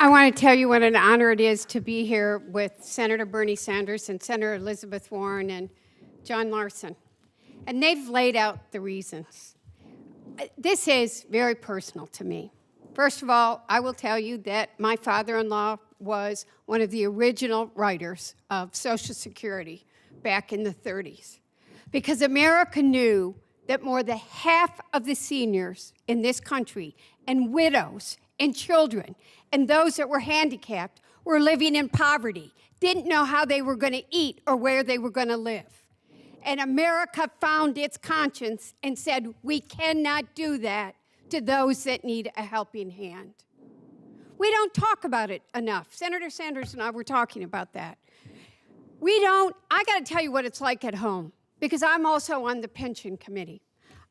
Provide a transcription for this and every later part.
I want to tell you what an honor it is to be here with Senator Bernie Sanders and Senator Elizabeth Warren and John Larson. And they've laid out the reasons. This is very personal to me. First of all, I will tell you that my father-in-law was one of the original writers of Social Security back in the 30s. Because America knew that more than half of the seniors in this country and widows and children and those that were handicapped were living in poverty, didn't know how they were going to eat or where they were going to live. And America found its conscience and said, we cannot do that to those that need a helping hand. We don't talk about it enough. Senator Sanders and I were talking about that. I got to tell you what it's like at home, because I'm also on the pension committee.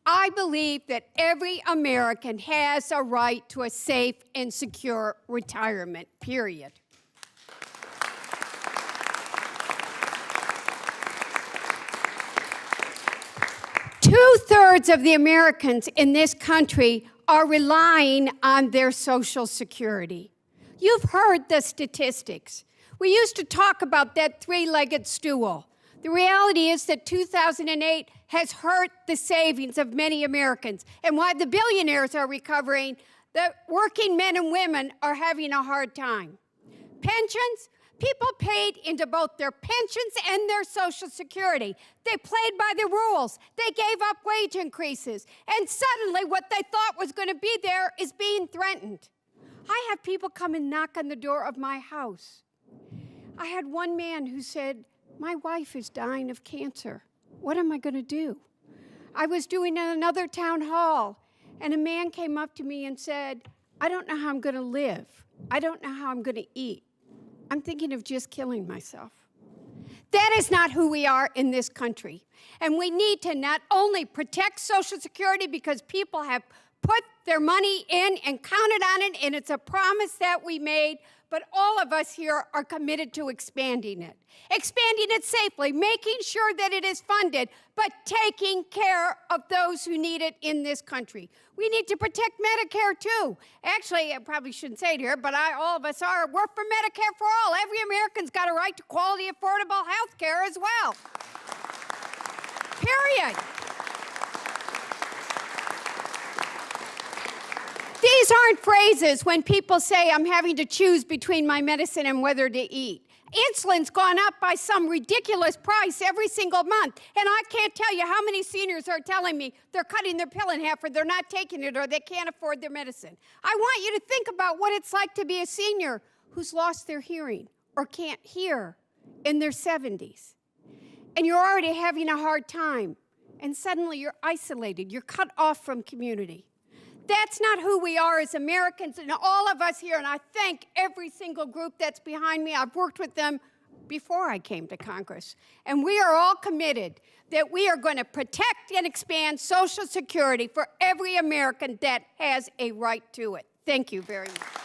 I believe that every American has a right to a safe and secure retirement, period. Two-thirds of the Americans in this country are relying on their Social Security. You've heard the statistics. We used to talk about that three-legged stool. The reality is that 2008 has hurt the savings of many Americans. And while the billionaires are recovering, the working men and women are having a hard time. Pensions, people paid into both their pensions and their Social Security. They played by the rules. They gave up wage increases. And suddenly what they thought was going to be there is being threatened. I have people come and knock on the door of my house. I had one man who said, my wife is dying of cancer. What am I going to do? I was doing another town hall, and a man came up to me and said, I don't know how I'm going to live. I don't know how I'm going to eat. I'm thinking of just killing myself. That is not who we are in this country. And we need to not only protect Social Security because people have put their money in and counted on it, and it's a promise that we made, but all of us here are committed to expanding it safely, making sure that it is funded, but taking care of those who need it in this country. We need to protect Medicare, too. Actually, I probably shouldn't say it here, but all of us we're for Medicare for all. Every American's got a right to quality, affordable health care as well. Period. These aren't phrases when people say, I'm having to choose between my medicine and whether to eat. Insulin's gone up by some ridiculous price every single month. And I can't tell you how many seniors are telling me they're cutting their pill in half or they're not taking it or they can't afford their medicine. I want you to think about what it's like to be a senior who's lost their hearing or can't hear in their 70s. And you're already having a hard time. And suddenly you're isolated. You're cut off from community. That's not who we are as Americans, and all of us here, and I thank every single group that's behind me. I've worked with them before I came to Congress. And we are all committed that we are going to protect and expand Social Security for every American that has a right to it. Thank you very much.